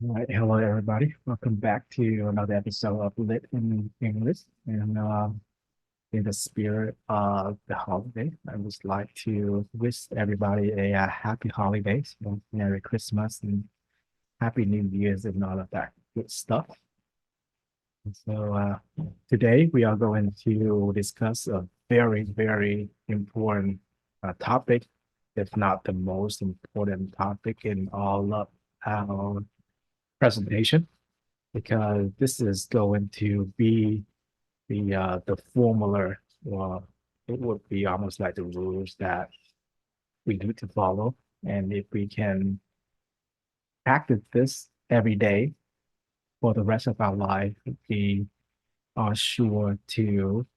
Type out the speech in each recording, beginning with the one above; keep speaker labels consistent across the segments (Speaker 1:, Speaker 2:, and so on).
Speaker 1: All right, hello everybody. Welcome back to another episode of Lit in English. And in the spirit of the holiday, I would like to wish everybody a happy holidays, Merry Christmas, and Happy New Year's, and all of that good stuff. And so today we are going to discuss a very, very important topic, if not the most important topic in all of our presentation, because this is going to be the formula. Well, it would be almost like the rules that we need to follow. And if we can practice this every day for the rest of our life, we are sure to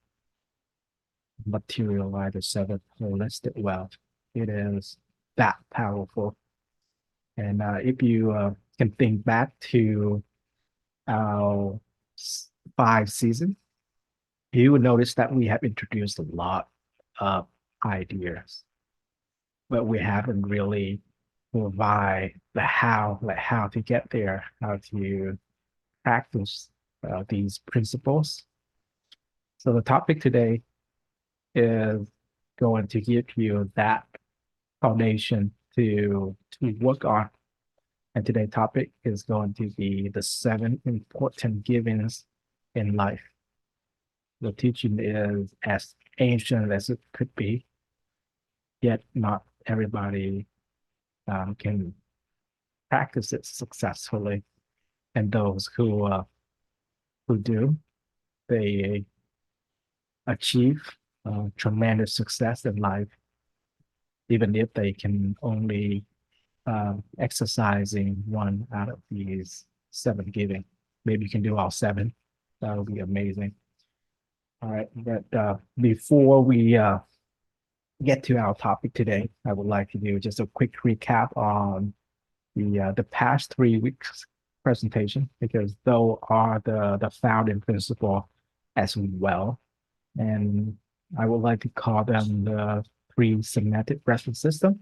Speaker 1: materialize the seventh holistic wealth. It is that powerful. And if you can think back to our 5 seasons, you would notice that we have introduced a lot of ideas, but we haven't really provide the how, like how to get there, how to practice these principles. So the topic today is going to give you that foundation to work on. And today's topic is going to be the 7 important givings in life. The teaching is as ancient as it could be, yet not everybody can practice it successfully. And those who do, they achieve tremendous success in life, even if they can only exercising one out of these 7 giving. Maybe you can do all 7. That would be amazing. All right, but before we get to our topic today, I would like to do just a quick recap on the past 3 weeks presentation, because those are the founding principle as well. And I would like to call them the 3 semantic reference system.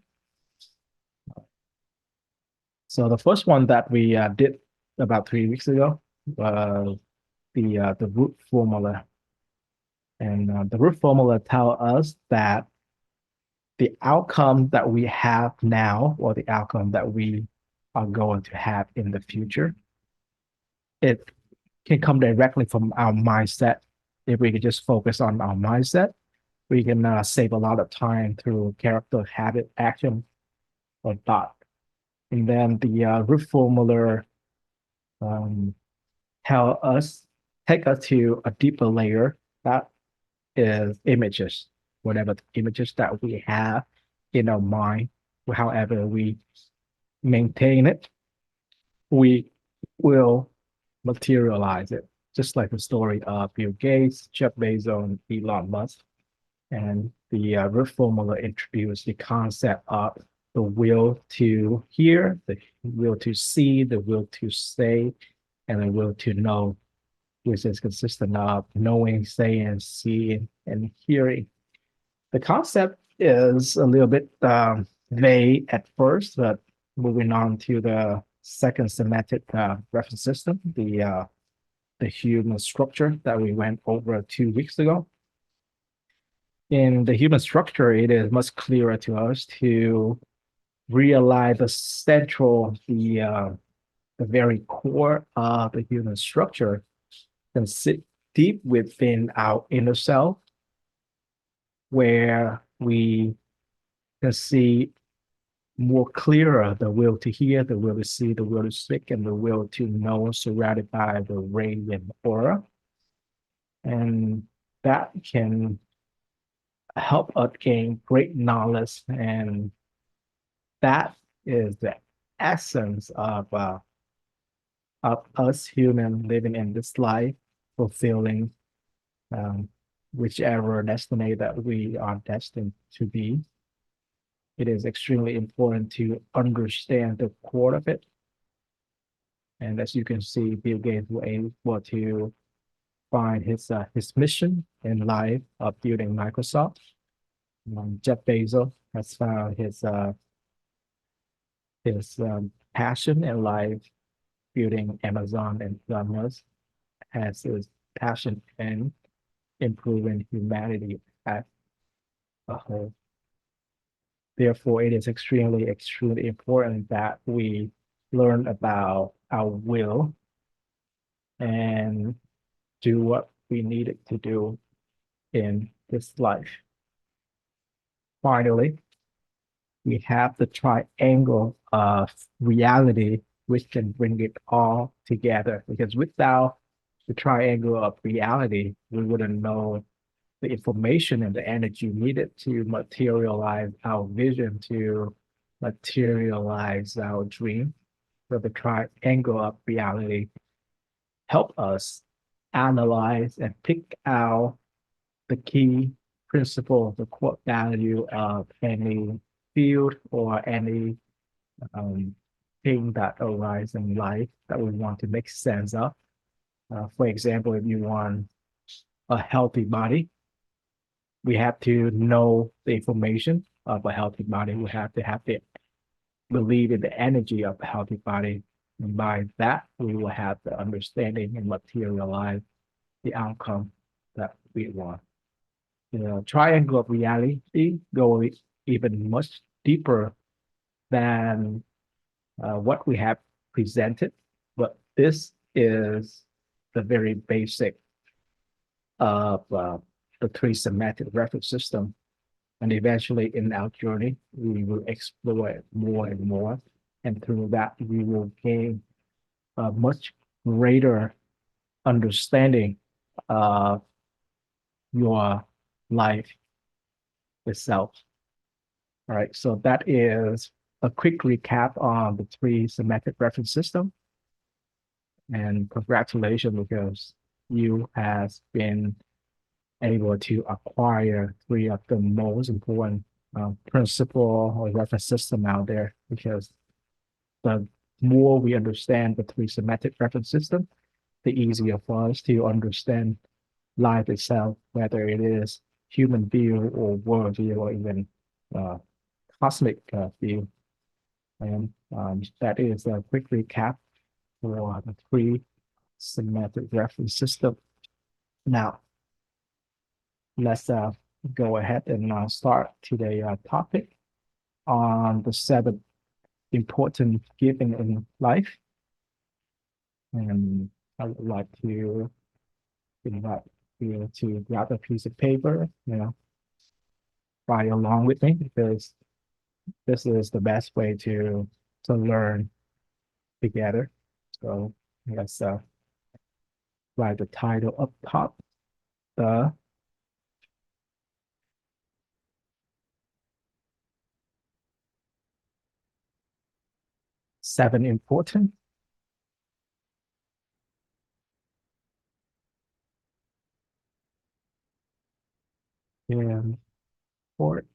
Speaker 1: So the first one that we did about 3 weeks ago was the root formula. And the root formula tell us that the outcome that we have now, or the outcome that we are going to have in the future, it can come directly from our mindset. If we could just focus on our mindset, we can save a lot of time through character, habit, action, or thought. And then the root formula um, tell us, take us to a deeper layer, that is images, whatever the images that we have in our mind. However we maintain it, we will materialize it. Just like the story of Bill Gates, Jeff Bezos, and Elon Musk. And the root formula introduced the concept of the will to hear, the will to see, the will to say, and the will to know, which is consistent of knowing, saying, seeing, and hearing. The concept is a little bit vague at first, but moving on to the second semantic reference system, the human structure that we went over 2 weeks ago. In the human structure, it is much clearer to us to realize the central, the very core of the human structure can sit deep within our inner self, where we can see more clearer the will to hear, the will to see, the will to speak, and the will to know, surrounded by the radiant aura. And that can help us gain great knowledge, and that is the essence of us human living in this life, fulfilling um, whichever destiny that we are destined to be. It is extremely important to understand the core of it. And as you can see, Bill Gates was able to find his mission in life of building Microsoft. Jeff Bezos has found his passion in life building Amazon and Elon Musk has his passion in improving humanity as a whole. Therefore, it is extremely, extremely important that we learn about our will and do what we needed to do in this life. Finally, we have the triangle of reality, which can bring it all together. Because without the triangle of reality, we wouldn't know the information and the energy needed to materialize our vision, to materialize our dream. So the triangle of reality help us analyze and pick out the key principle, the core value of any field or any um, thing that arises in life that we want to make sense of. For example, if you want a healthy body, we have to know the information of a healthy body. We have to believe in the energy of a healthy body. And by that, we will have the understanding and materialize the outcome that we want. Triangle of reality go even much deeper than what we have presented, but this is the very basic of the three semantic reference system. And eventually in our journey, we will explore it more and more. And through that, we will gain a much greater understanding of your life itself. All right, so that is a quick recap on the three semantic reference system. And congratulations, because you has been able to acquire three of the most important principle or reference system out there, because the more we understand the three semantic reference system, the easier for us to understand life itself, whether it is human view or world view or even cosmic view. And that is a quick recap for the three semantic reference system. Now, let's go ahead and start today's topic on the 7 important giving in life. And I would like to invite you to grab a piece of paper, write along with me, because this is the best way to learn together. So let's write the title up top. The seven important and important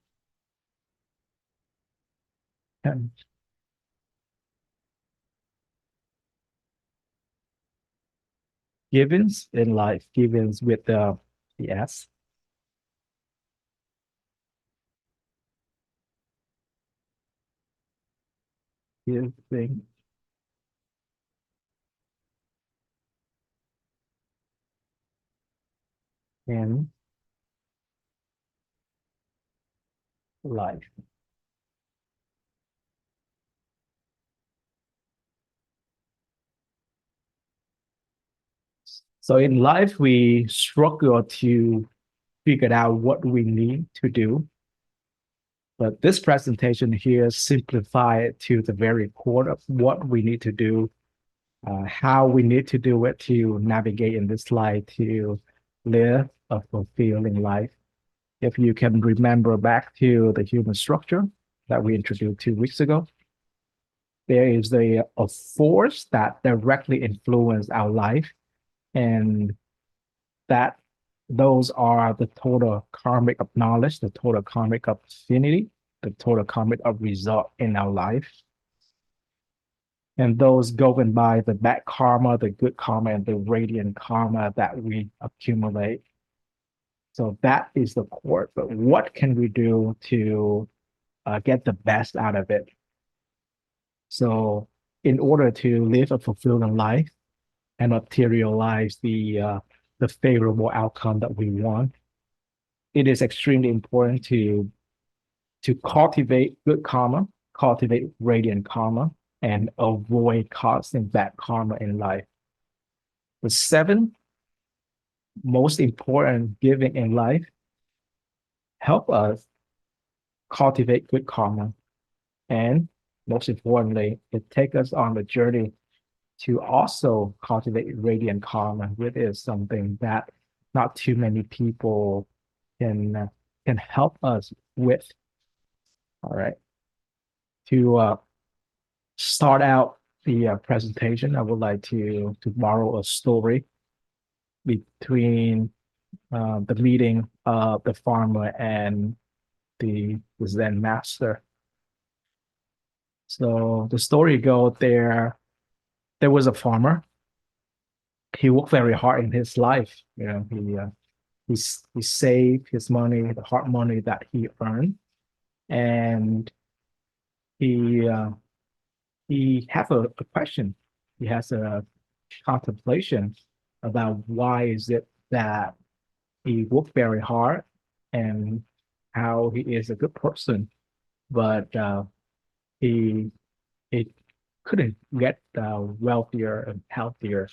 Speaker 1: givens in life, givens with the S. Giving in life. So in life, we struggle to figure out what we need to do. But this presentation here simplifies it to the very core of what we need to do, how we need to do it to navigate in this life, to live a fulfilling life. If you can remember back to the human structure that we introduced 2 weeks ago, there is a force that directly influences our life, and that those are the total karmic of knowledge, the total karmic of affinity, the total karmic of result in our life. And those governed by the bad karma, the good karma, and the radiant karma that we accumulate. So that is the core. But what can we do to get the best out of it? So in order to live a fulfilling life and materialize the favorable outcome that we want, it is extremely important to cultivate good karma, cultivate radiant karma, and avoid causing bad karma in life. The seven most important giving in life help us cultivate good karma. And most importantly, it takes us on the journey to also cultivate radiant karma, which is something that not too many people can help us with. All right. To start out the presentation, I would like to borrow a story between the meeting of the farmer and the Zen master. So the story goes there was a farmer. He worked very hard in his life. He saved his money, the hard money that he earned, and he uh, he has a question. He has a contemplation about why is it that he worked very hard and how he is a good person, but he he couldn't get wealthier and healthier.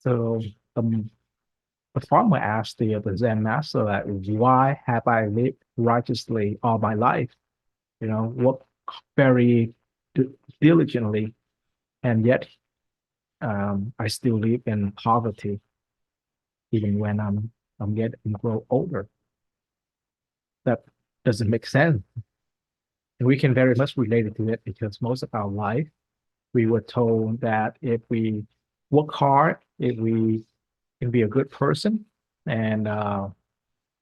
Speaker 1: So the farmer asked the Zen master, like, why have I lived righteously all my life? Work very diligently, and yet I still live in poverty, even when I'm getting grow older. That doesn't make sense. And we can very much relate to it because most of our life we were told that if we work hard, if we can be a good person and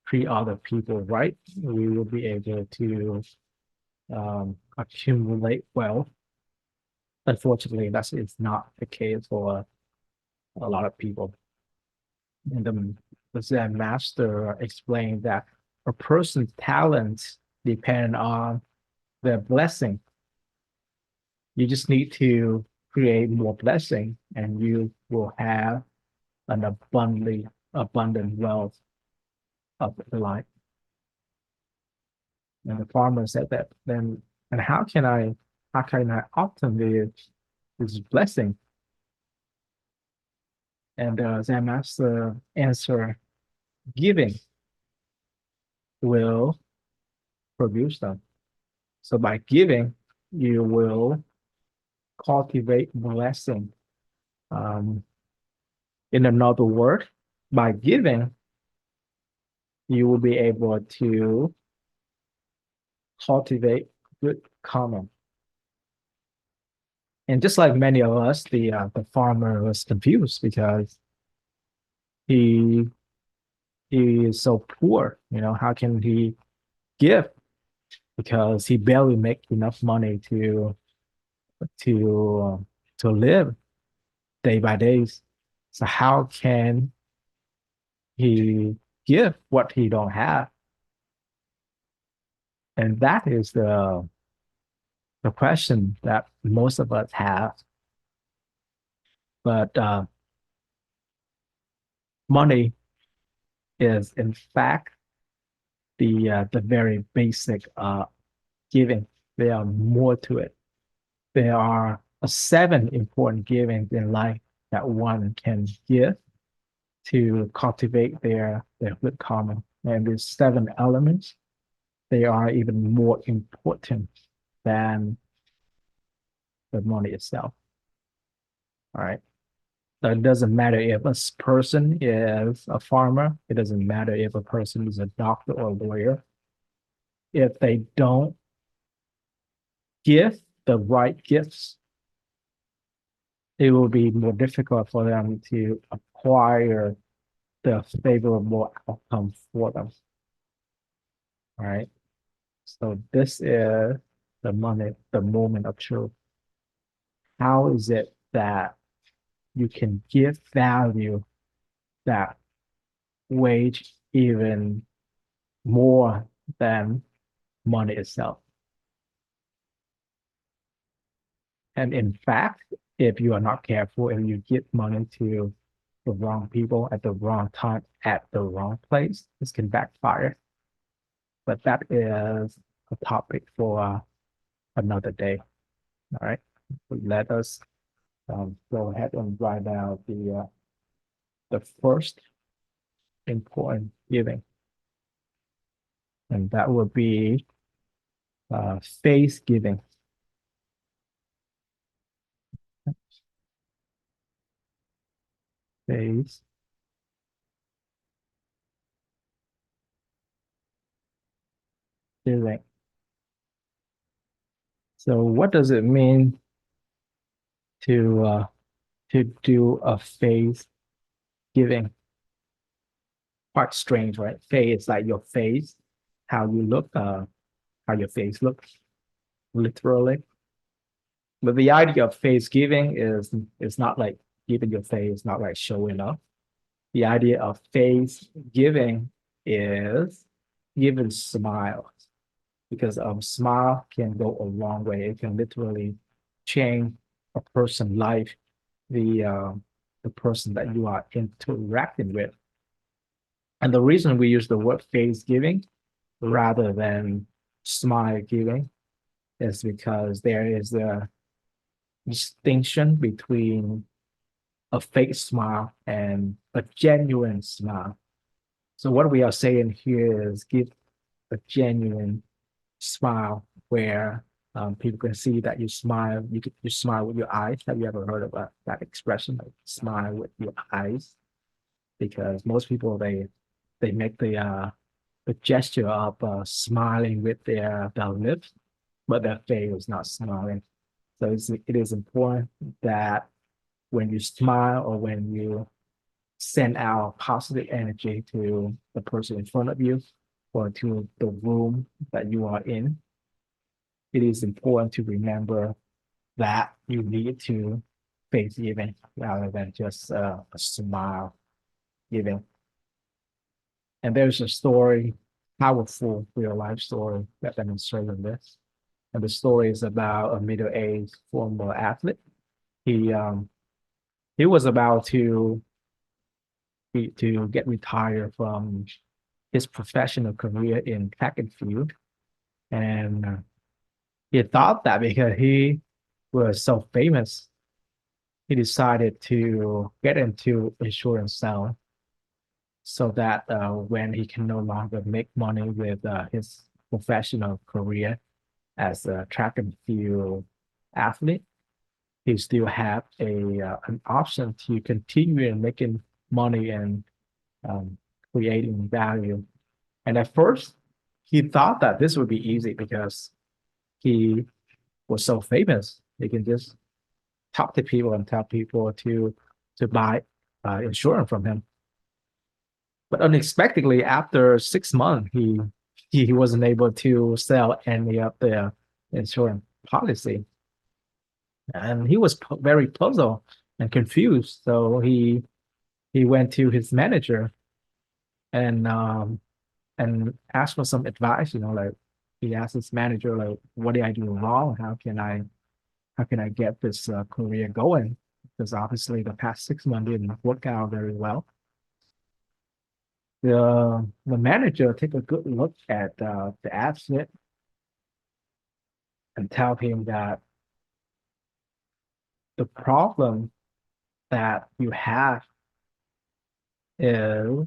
Speaker 1: treat other people right, we will be able to accumulate wealth. Unfortunately, that is not the case for a lot of people. And the Zen master explained that a person's talents depend on their blessing. You just need to create more blessing, and you will have an abundant wealth of the life. And the farmer said that then, and how can I obtain this blessing? And Zen master answer, giving will produce them. So by giving, you will cultivate blessing. Um, in another word, by giving, you will be able to cultivate good karma. And just like many of us, the farmer was confused because he he is so poor. How can he give? Because he barely make enough money to to live day by day. So how can he give what he don't have? And that is the question that most of us have. But money is in fact the very basic giving. There are more to it. There are seven important givings in life that one can give to cultivate their good karma. And these seven elements, they are even more important than the money itself. All right. So it doesn't matter if a person is a farmer, it doesn't matter if a person is a doctor or a lawyer. If they don't give the right gifts, it will be more difficult for them to acquire the favorable outcome for them. All right. So this is the moment of truth. How is it that you can give value that wage even more than money itself? And in fact, if you are not careful and you give money to the wrong people at the wrong time at the wrong place, this can backfire. But that is a topic for another day. All right. Let us go ahead and write out the first important giving, and that will be faith giving. Faith giving. So what does it mean to to do a faith giving? Quite strange, right? Face is like your face, how you look, how your face looks, literally. But the idea of face giving is not like giving your face, not like showing up. The idea of face giving is giving smiles, because a smile can go a long way. It can literally change a person's life, the person that you are interacting with. And the reason we use the word face giving rather than smile giving is because there is a distinction between a fake smile and a genuine smile. So what we are saying here is give a genuine smile where people can see that you smile. You smile with your eyes. Have you ever heard of that expression, like smile with your eyes? Because most people they make the gesture of smiling with their lips, but their face is not smiling. So it is important that when you smile or when you send out positive energy to the person in front of you or to the room that you are in, it is important to remember that you need to face giving rather than just a smile giving. And there's a story, powerful real life story that demonstrates this. And the story is about a middle-aged former athlete. He um, he was about to get retired from his professional career in track and field, and he thought that because he was so famous, he decided to get into insurance sales so that when he can no longer make money with his professional career as a track and field athlete, he still have an option to continue making money and um, creating value. And at first, he thought that this would be easy because he was so famous. He can just talk to people and tell people to buy insurance from him. But unexpectedly, after 6 months, he wasn't able to sell any of the insurance policy, and he was very puzzled and confused. So he went to his manager and asked for some advice. Like he asked his manager, like, "What did I do wrong? How can I get this career going?" Because obviously the past 6 months didn't work out very well. The manager take a good look at the asset and tell him that the problem that you have is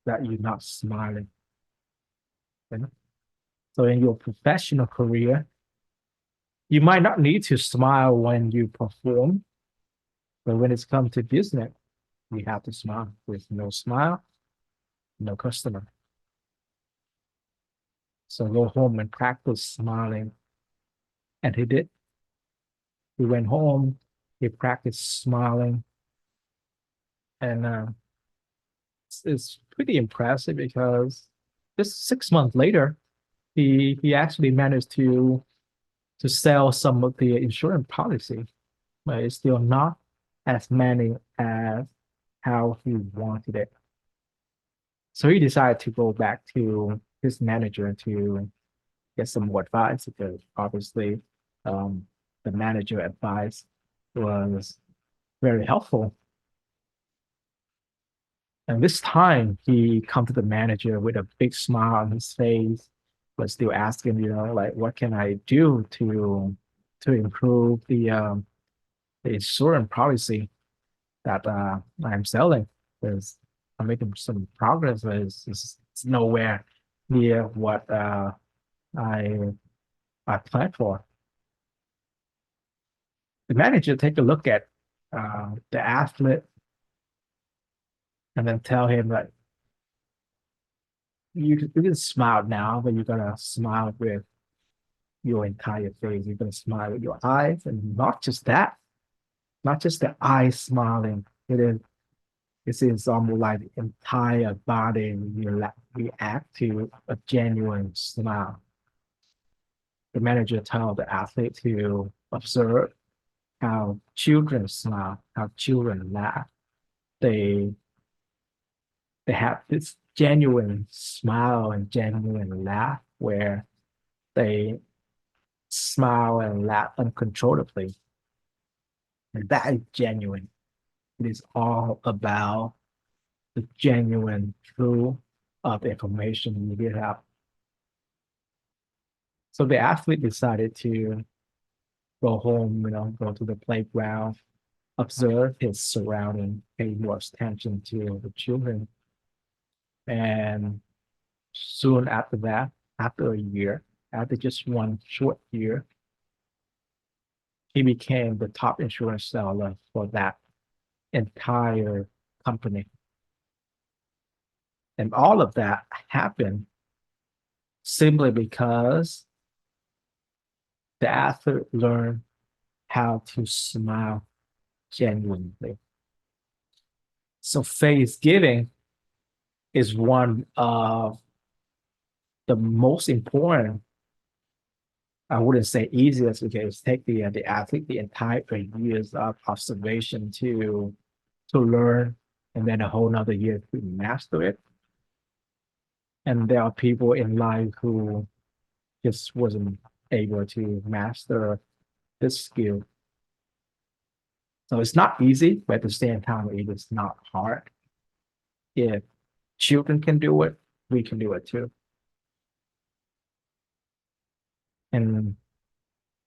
Speaker 1: that you're not smiling. You know? So in your professional career, you might not need to smile when you perform, but when it's come to business, you have to smile. With no smile, no customer. So go home and practice smiling. And he did. He went home, he practiced smiling, and it's pretty impressive because just 6 months later, he actually managed to sell some of the insurance policy, but it's still not as many as how he wanted it. So he decided to go back to his manager to get some more advice because obviously um, the manager advice was very helpful. And this time he come to the manager with a big smile on his face, but still asking, like, what can I do to improve the insurance policy that I'm selling? Because I'm making some progress, but it's nowhere near what I I planned for. The manager take a look at the athlete and then tell him that you can smile now, but you gotta smile with your entire face. You're gonna smile with your eyes, and not just that, not just the eyes smiling. It's almost like the entire body react to a genuine smile. The manager tell the athlete to observe how children smile, how children laugh. They they have this genuine smile and genuine laugh where they smile and laugh uncontrollably. And that is genuine. It is all about the genuine truth of the information you get out. So the athlete decided to go home, go to the playground, observe his surrounding, pay more attention to the children. And soon after that, after a year, after just one short year, he became the top insurance seller for that entire company. And all of that happened simply because the athlete learned how to smile genuinely. So face giving is one of the most important. I wouldn't say easiest because take the athlete the entire years of observation to learn, and then a whole nother year to master it. And there are people in life who just wasn't able to master this skill. So it's not easy, but at the same time, it is not hard. If children can do it, we can do it too. And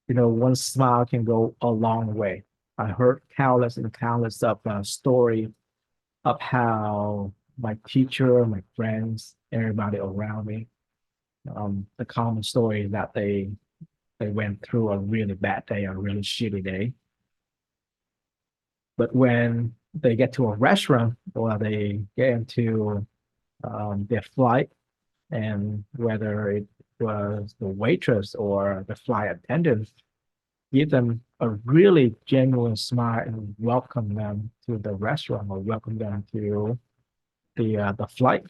Speaker 1: one smile can go a long way. I heard countless and countless of story of how my teacher, my friends, everybody around me, the common story is that they went through a really bad day, a really shitty day. But when they get to a restaurant or they get into their flight, and whether it was the waitress or the flight attendant, give them a really genuine smile and welcome them to the restaurant or welcome them to the flight.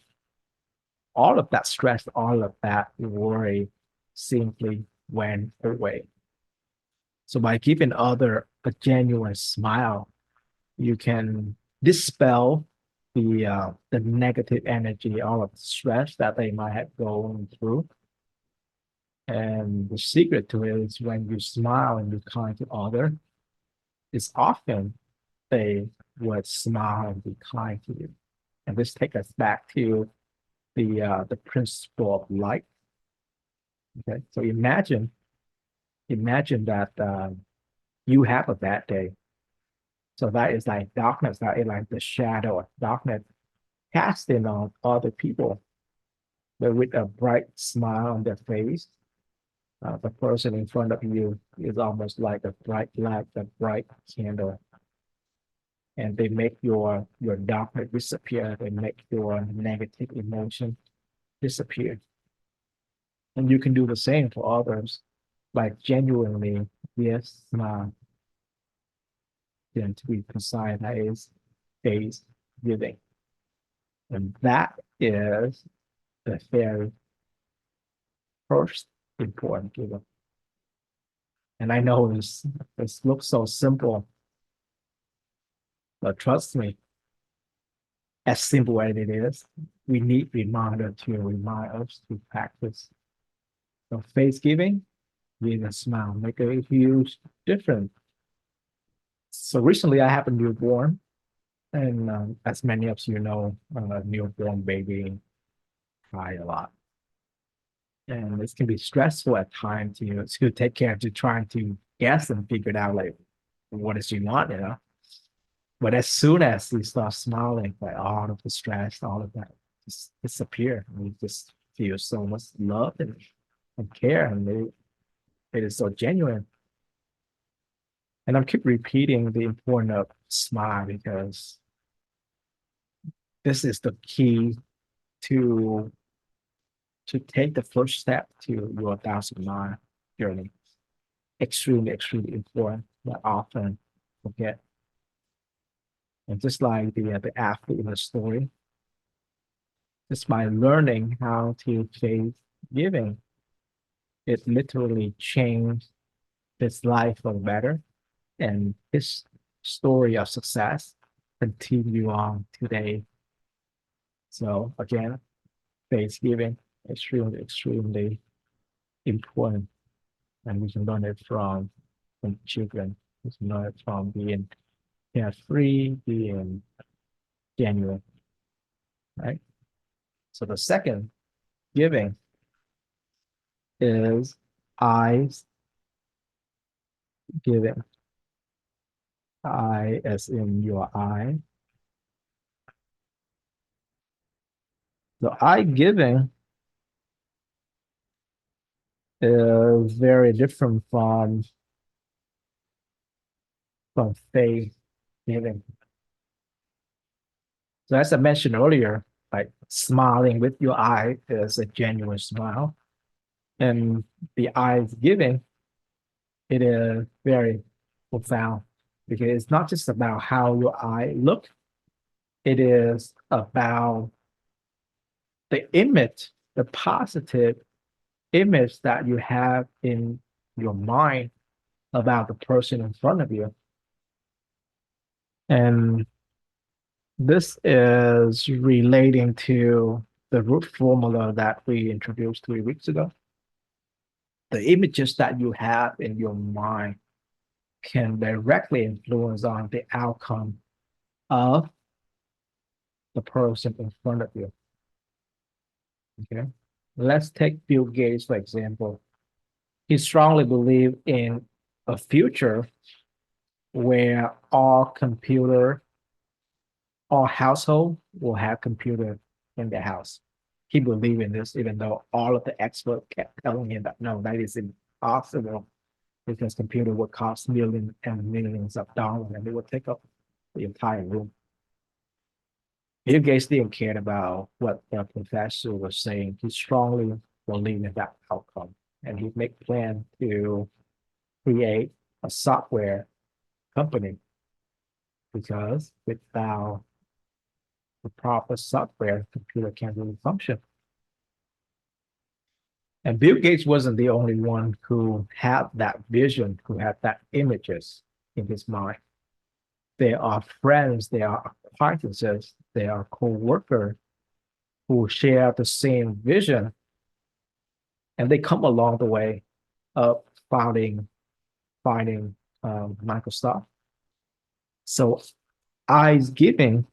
Speaker 1: All of that stress, all of that worry simply went away. So by giving other a genuine smile, you can dispel the negative energy, all of the stress that they might have gone through. And the secret to it is when you smile and you're kind to other, it's often they would smile and be kind to you. And this takes us back to the principle of light. Okay, so imagine that you have a bad day. So that is like darkness, that is like the shadow of darkness casting on other people, but with a bright smile on their face. The person in front of you is almost like a bright light, a bright candle, and they make your darkness disappear. They make your negative emotion disappear. And you can do the same for others, like genuinely, yes, then to be precise, that is face giving. And that is the very first important given. And I know this looks so simple, but trust me, as simple as it is, we need reminder to remind us to practice. So face giving, even smile make a huge difference. So recently I have a newborn, and as many of you know, a newborn baby cry a lot. And this can be stressful at times, to take care to trying to guess and figure it out like what does she want. But as soon as you start smiling, like all of the stress, all of that just disappear. And you just feel so much love and care, and it is so genuine. And I keep repeating the importance of smile because this is the key to to take the first step to your 1,000-mile journey. Extremely, extremely important, but often forget. And just like the athlete in the story, just by learning how to face giving, it literally changed his life for the better, and his story of success continue on today. So again, Thanksgiving, extremely, extremely important, and we can learn it from children. We can learn it from being carefree, being genuine, right? So the second giving is eyes giving. Eye as in your eye. The eye giving is very different from faith giving. So as I mentioned earlier, like smiling with your eye is a genuine smile. And the eyes giving, it is very profound because it's not just about how your eye look, it is about the image, the positive image that you have in your mind about the person in front of you. And this is relating to the root formula that we introduced 3 weeks ago. The images that you have in your mind can directly influence on the outcome of the person in front of you. Okay. Let's take Bill Gates, for example. He strongly believed in a future where all household will have computer in their house. He believed in this, even though all of the experts kept telling him that no, that is impossible because computer would cost millions and millions of dollars and it would take up the entire room. Bill Gates didn't care about what the professor was saying. He strongly believed in that outcome, and he made plan to create a software company because without the proper software, computer can't really function. And Bill Gates wasn't the only one who had that vision, who had that images in his mind. There are friends, there are acquaintances, there are co-workers who share the same vision, and they come along the way of finding Microsoft. So eyes giving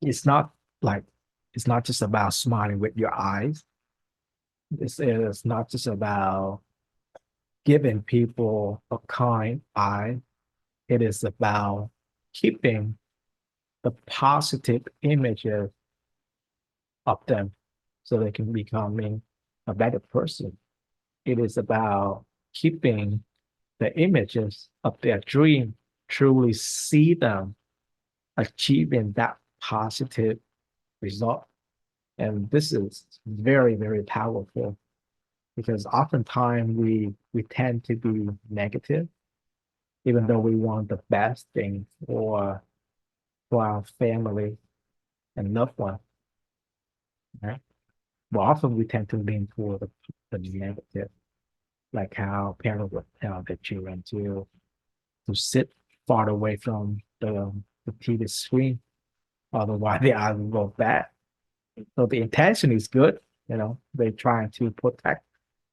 Speaker 1: is not like it's not just about smiling with your eyes. This is not just about giving people a kind eye. It is about keeping the positive images of them so they can becoming a better person. It is about keeping the images of their dream, truly see them achieving that positive result. And this is very, very powerful because oftentimes we tend to be negative, even though we want the best thing for our family and loved one. Right? Well, often we tend to lean toward the negative, like how parents would tell their children to sit far away from the TV screen, otherwise the eyes will go bad. So the intention is good, they're trying to protect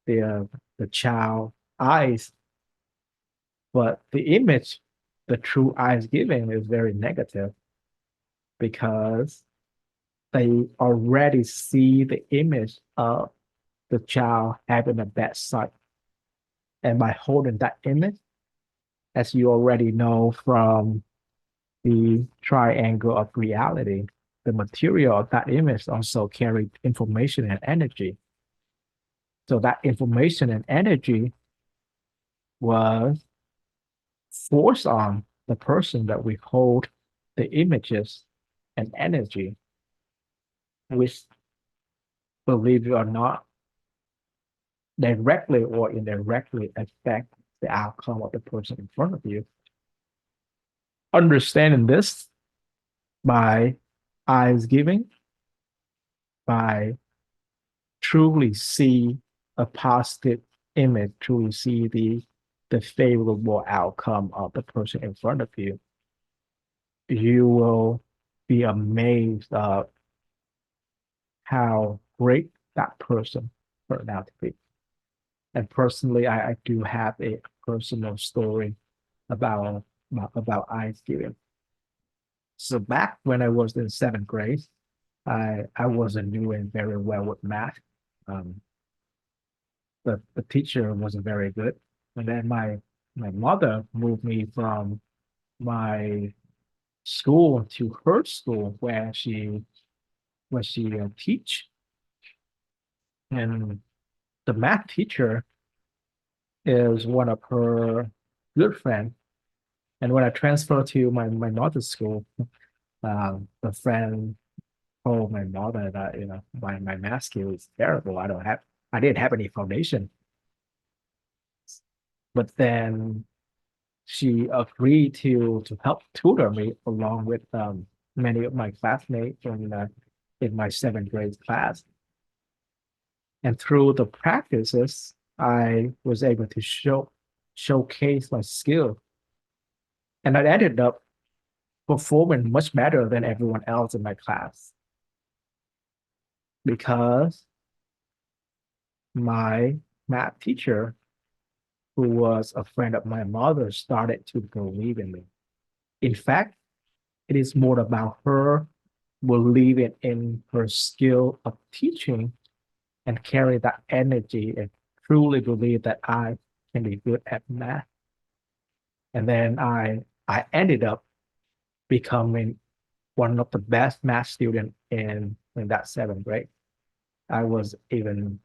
Speaker 1: the child eyes, but the image the true eyes giving is very negative because they already see the image of the child having a bad sight. And by holding that image, as you already know from the triangle of reality, the material of that image also carried information and energy. So that information and energy was forced on the person that we hold the images and energy, which, believe it or not, directly or indirectly affect the outcome of the person in front of you. Understanding this by eyes giving, by truly see a positive image, truly see the favorable outcome of the person in front of you, you will be amazed of how great that person turned out to be. And personally, I do have a personal story about about ice giving. So back when I was in seventh grade, I wasn't doing very well with math. Um, the teacher wasn't very good, and then my mother moved me from my school to her school where she teach, and the math teacher is one of her good friend. And when I transferred to my mother's school, the friend told my mother that my math skill is terrible. I didn't have any foundation. But then she agreed to help tutor me along with many of my classmates in my seventh grade class. And through the practices, I was able to showcase my skill, and I ended up performing much better than everyone else in my class because my math teacher, who was a friend of my mother, started to believe in me. In fact, it is more about her believing in her skill of teaching and carry that energy and truly believe that I can be good at math. And then I ended up becoming one of the best math students in that seventh grade. I was even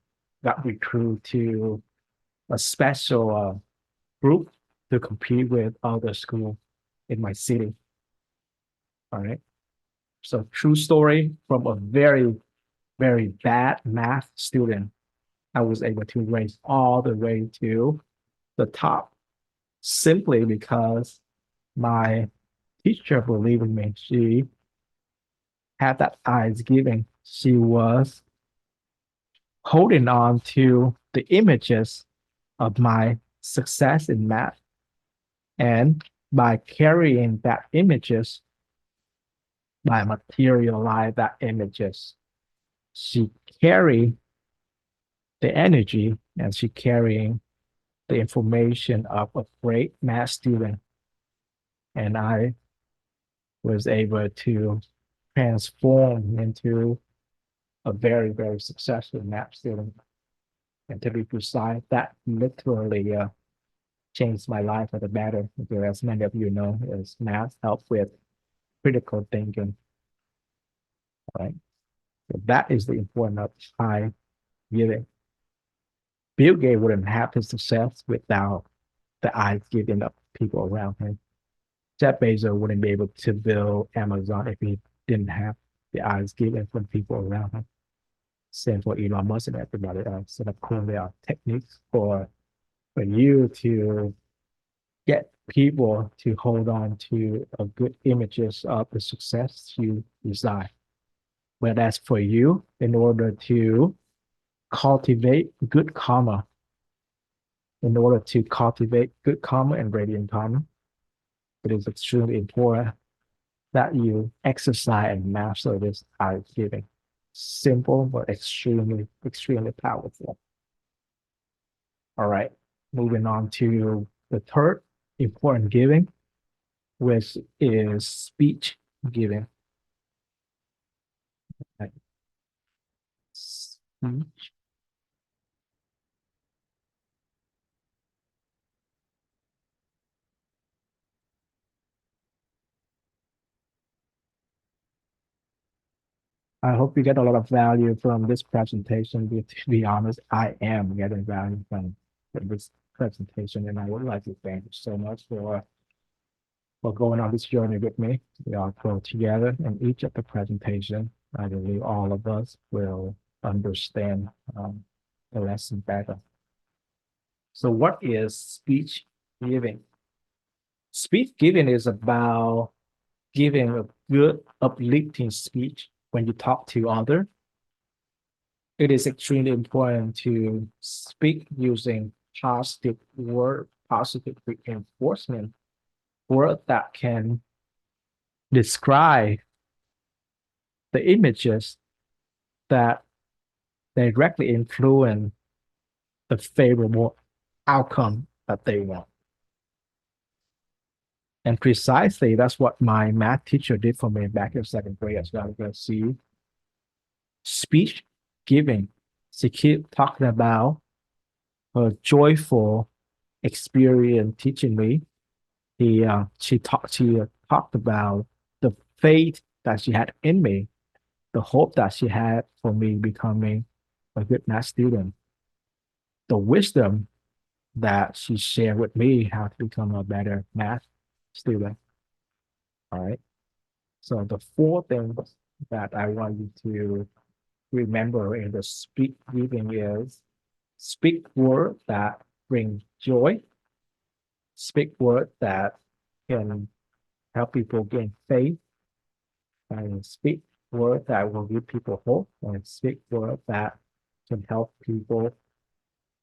Speaker 1: got recruited to a special group to compete with other schools in my city. All right. So true story, from a very, very bad math student, I was able to raise all the way to the top simply because my teacher believed in me. She had that eyes giving. She was holding on to the images of my success in math. And by carrying that images, by materialize that images, she carried the energy and she carrying the information of a great math student. And I was able to transform into a very, very successful math student. And to be precise, that literally changed my life for the better. Because as many of you know, is math help with critical thinking, right? So that is the importance of high giving. Bill Gates wouldn't have his success without the eyes giving of people around him. Jeff Bezos wouldn't be able to build Amazon if he didn't have the eyes given from people around him. Same for Elon Musk and everybody else. So of course there are techniques for you to get people to hold on to a good images of the success you desire. But that's for you in order to cultivate good karma. In order to cultivate good karma and radiant karma, it is extremely important that you exercise and master this art giving. Simple but extremely, extremely powerful. All right, moving on to the third important giving, which is speech giving. Like speech. I hope you get a lot of value from this presentation. To be honest, I am getting value from this presentation, and I would like to thank you so much for going on this journey with me. We all go together in each of the presentation. I believe all of us will understand the lesson better. So what is speech giving? Speech giving is about giving a good uplifting speech when you talk to others. It is extremely important to speak using positive reinforcement, word that can describe the images that directly influence the favorable outcome that they want. And precisely that's what my math teacher did for me back in second grade as well. Because see, speech giving, she keep talking about her joyful experience teaching me. She talked about the faith that she had in me, the hope that she had for me becoming a good math student, the wisdom that she shared with me how to become a better math student. All right. So the four things that I want you to remember in the speak giving is speak words that bring joy, speak words that can help people gain faith, and speak words that will give people hope, and speak words that can help people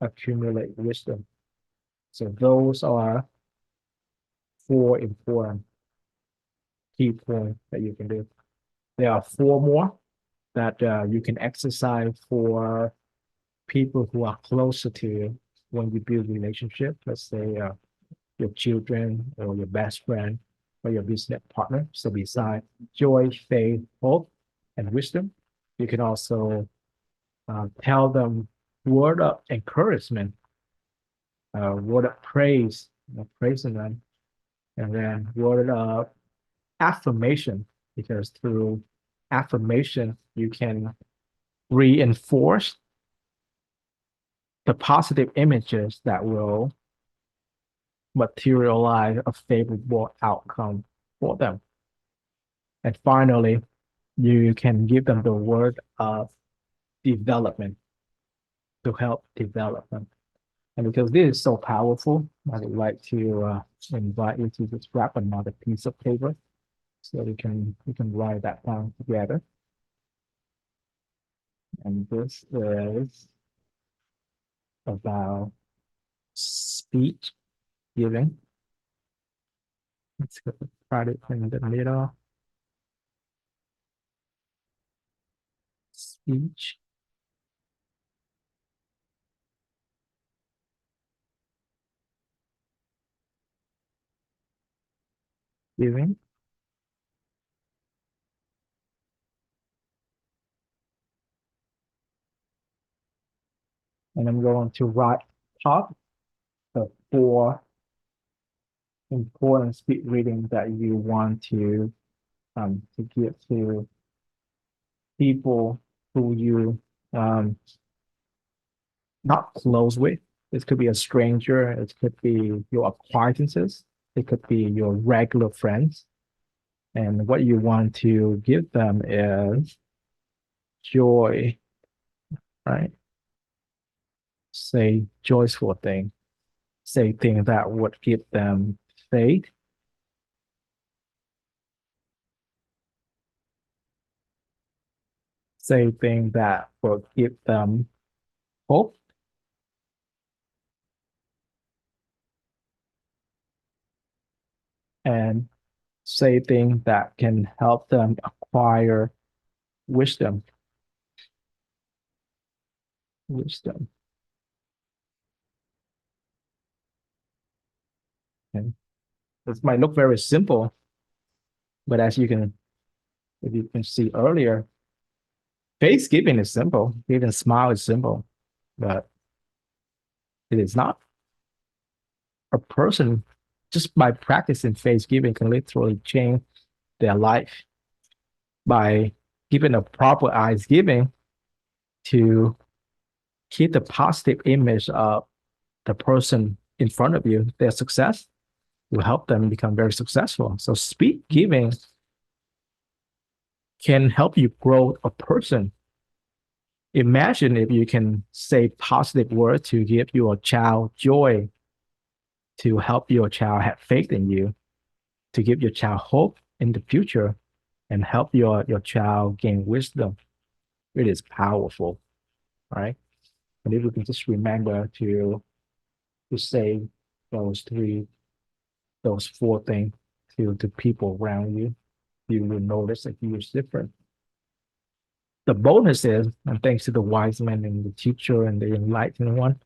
Speaker 1: accumulate wisdom. So those are four important key points that you can do. There are four more that you can exercise for people who are closer to you when you build relationship. Let's say your children or your best friend or your business partner. So besides joy, faith, hope, and wisdom, you can also tell them word of encouragement, word of praise, praising them, and then word of affirmation, because through affirmation, you can reinforce the positive images that will materialize a favorable outcome for them. And finally, you can give them the word of development to help develop them. And because this is so powerful, I would like to invite you to just grab another piece of paper so we can write that down together. And this is about speech giving. Let's write it in the middle. Speech giving. And I'm going to write top the four important speed reading that you want to give to people who you not close with. It could be a stranger, it could be your acquaintances, it could be your regular friends. And what you want to give them is joy, right? Say joyful thing, say things that would give them faith, say things that will give them hope, and say things that can help them acquire wisdom. Wisdom. This might look very simple, but as you can, if you can see earlier, face giving is simple. Even smile is simple, but it is not. A person just by practicing face giving can literally change their life by giving a proper eyes giving to keep the positive image of the person in front of you. Their success will help them become very successful. So speed giving can help you grow a person. Imagine if you can say positive words to give your child joy, to help your child have faith in you, to give your child hope in the future, and help your child gain wisdom. It is powerful, right? And if we can just remember to say those three, those four things to the people around you, you will notice a huge difference. The bonus is, and thanks to the wise men and the teacher and the enlightened one,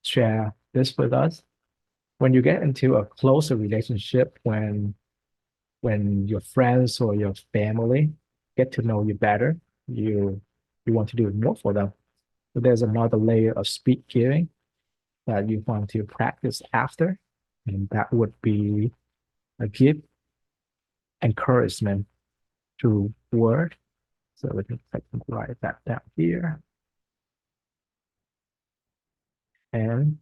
Speaker 1: share this with us. When you get into a closer relationship, when your friends or your family get to know you better, you want to do more for them. So there's another layer of speed giving that you want to practice after, and that would be a give encouragement through word. So let me write that down here. And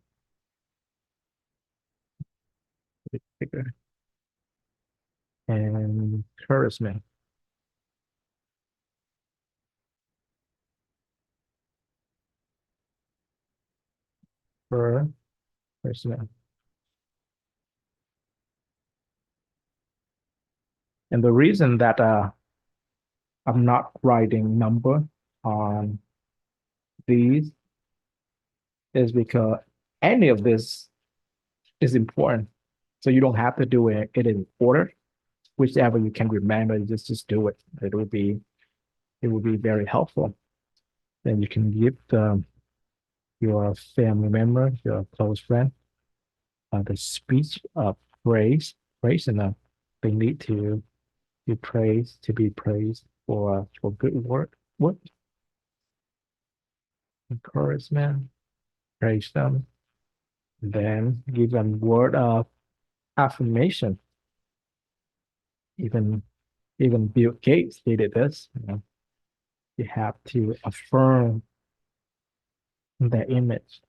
Speaker 1: bigger and encouragement for encouragement. And the reason that I'm not writing number on these is because any of this is important. So you don't have to do it in order. Whichever you can remember, just do it. It will be very helpful. Then you can give your family member, your close friend, the speech of praise enough. They need to be praised, to be praised for good work, encouragement, praise them, then give them word of affirmation. Even even Bill Gates did this. You have to affirm the image,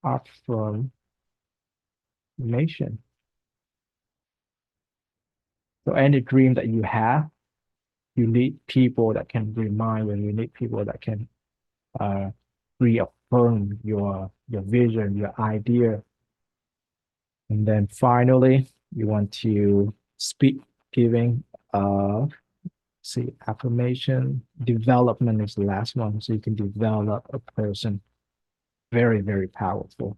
Speaker 1: affirmation. So any dream that you have, you need people that can remind you. You need people that can uh, reaffirm your vision, your idea. And then finally, you want to speak giving see affirmation. Development is the last one. So you can develop a person. Very, very powerful.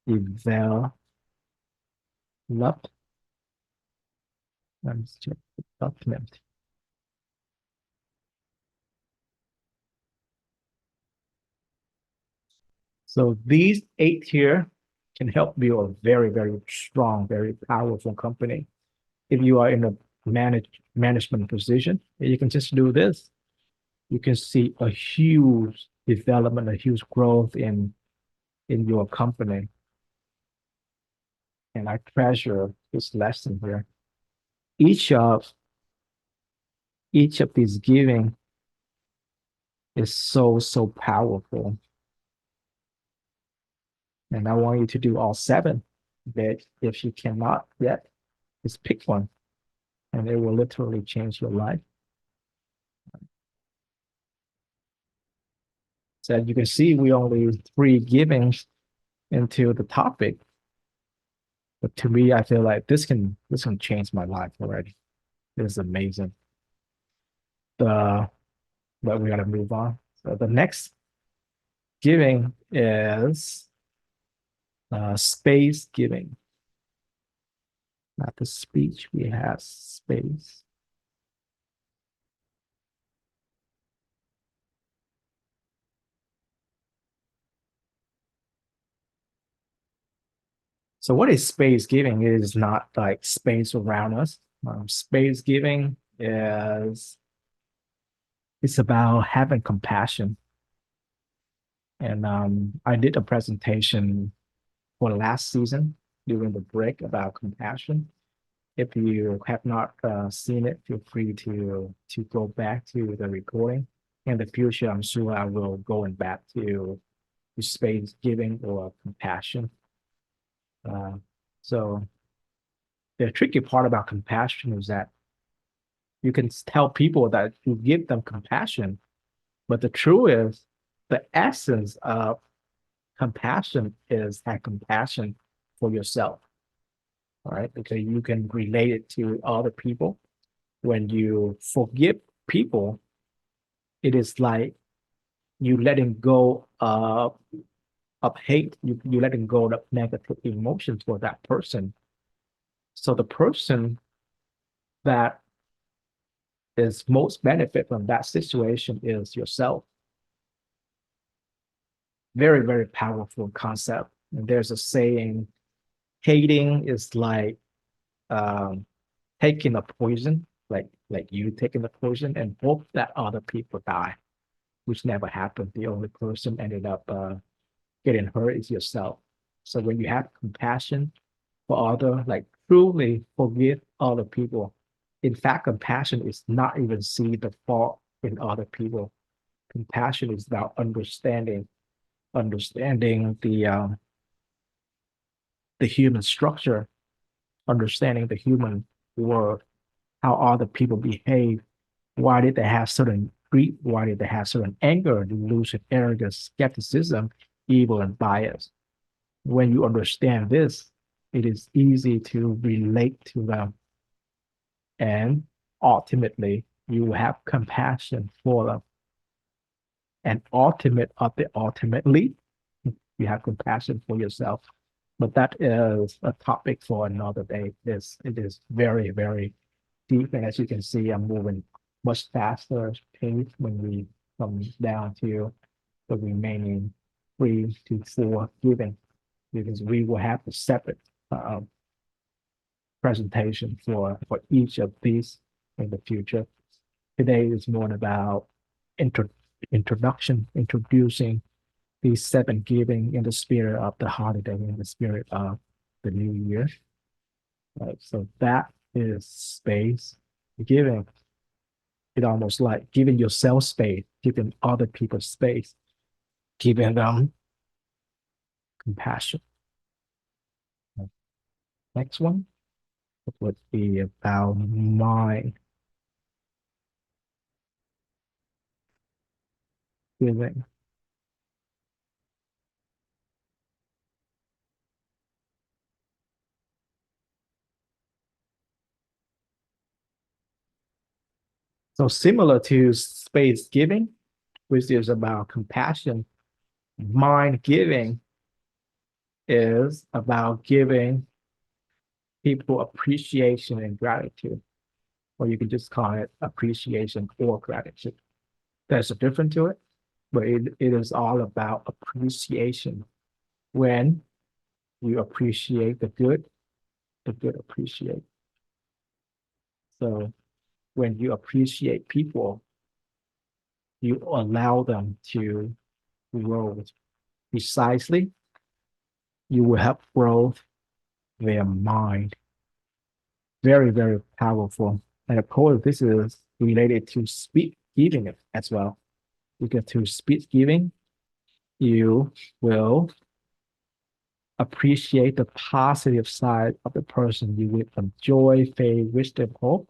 Speaker 1: Develop. Let's check development. So these eight here can help build a very, very strong, very powerful company. If you are in a management position, you can just do this. You can see a huge development, a huge growth in your company. And I treasure this lesson here. Each of each of these giving is so powerful. And I want you to do all seven. But if you cannot yet, just pick one, and it will literally change your life. So you can see, we only three givings into the topic, but to me, I feel like this can change my life already. This is amazing. The But we gotta move on. So the next giving is space giving. Not the speech, we have space. So what is space giving? It is not like space around us. Space giving is it's about having compassion. And I did a presentation for last season during the break about compassion. If you have not seen it, feel free to go back to the recording. In the future, I'm sure I will go back to space giving or compassion. Uh, so the tricky part about compassion is that you can tell people that you give them compassion, but the truth is the essence of compassion is that compassion for yourself, all right? Because you can relate it to other people. When you forgive people, it is like you letting go of hate, you letting go of negative emotions for that person. So the person that is most benefit from that situation is yourself. Very, very powerful concept. And there's a saying, hating is like um, taking a poison, like you taking the poison and hope that other people die, which never happened. The only person ended up getting hurt is yourself. So when you have compassion for other, like truly forgive other people. In fact, compassion is not even see the fault in other people. Compassion is about understanding the human structure, understanding the human world, how other people behave. Why did they have certain greed? Why did they have certain anger, delusion, arrogance, skepticism, evil, and bias? When you understand this, it is easy to relate to them. And ultimately, you have compassion for them. And ultimately, you have compassion for yourself. But that is a topic for another day. It is very, very deep. And as you can see, I'm moving much faster pace when we come down to the remaining 3 to 4 given, because we will have a separate uh, presentation for each of these in the future. Today is more about intro, introducing these 7 giving in the spirit of the holiday, in the spirit of the new year. Right? So that is space giving. It almost like giving yourself space, giving other people space, giving them compassion. Next one would be about mind giving. So similar to space giving, which is about compassion, mind giving is about giving people appreciation and gratitude, or you can just call it appreciation or gratitude. There's a difference to it, but it is all about appreciation. When you appreciate the good appreciate. So when you appreciate people, you allow them to grow. Precisely, you will help grow their mind. Very, very powerful. And of course, this is related to speech giving as well. Because to speech giving, you will appreciate the positive side of the person. You give them joy, faith, wisdom, hope.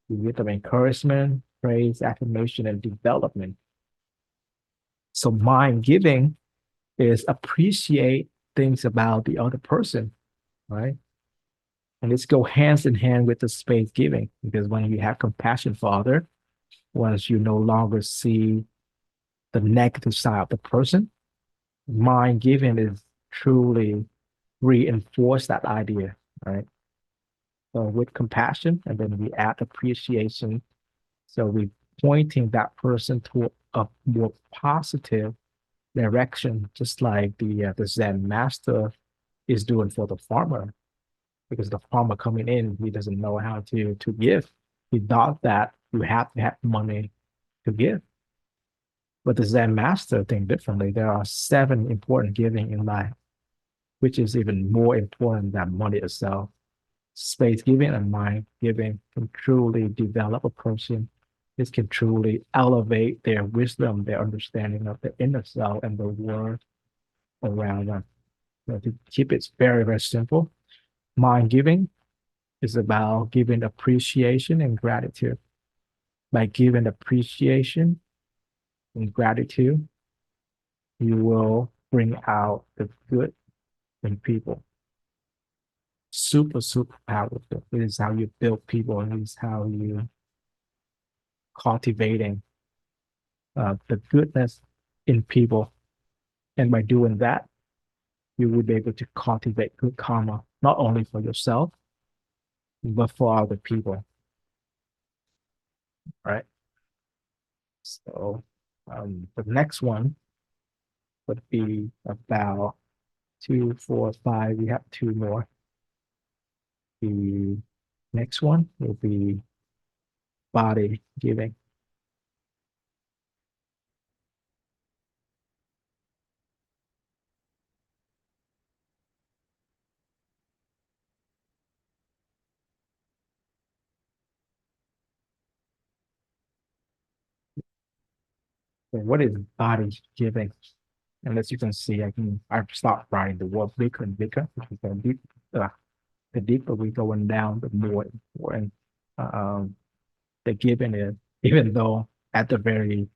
Speaker 1: You give them encouragement, praise, affirmation, and development. So mind giving is appreciate things about the other person, right? And this go hands in hand with the space giving, because when you have compassion for other, once you no longer see the negative side of the person, mind giving is truly reinforce that idea, right? So with compassion, and then we add appreciation. So we pointing that person to a more positive direction, just like the Zen master is doing for the farmer, because the farmer coming in, he doesn't know how to give. He thought that you have to have money to give. But the Zen master think differently. There are 7 important giving in life, which is even more important than money itself. Space giving and mind giving can truly develop a person. This can truly elevate their wisdom, their understanding of the inner self and the world around them. So to keep it very, very simple, mind giving is about giving appreciation and gratitude. By giving appreciation and gratitude, you will bring out the good in people. Super, super powerful. It is how you build people, and it is how you cultivating the goodness in people. And by doing that, you will be able to cultivate good karma, not only for yourself, but for other people, right? So the next one would be about 2, 4, 5. We have 2 more. The next one will be body giving. So what is body giving? And as you can see, I've stopped writing the word bigger and bigger, because the deeper we going down, the more important um, the giving is. Even though at the very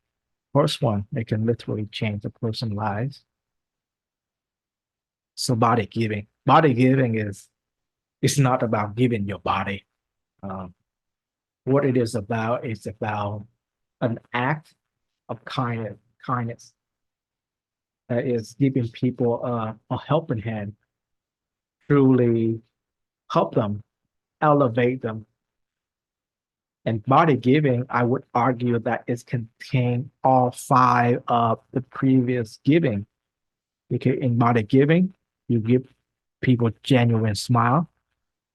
Speaker 1: first one, it can literally change a person's lives. So body giving is it's not about giving your body. Um, what it is about an act of kindness that is giving people a helping hand, truly help them, elevate them. And body giving, I would argue that it contains all 5 of the previous giving. Because in body giving, you give people genuine smile.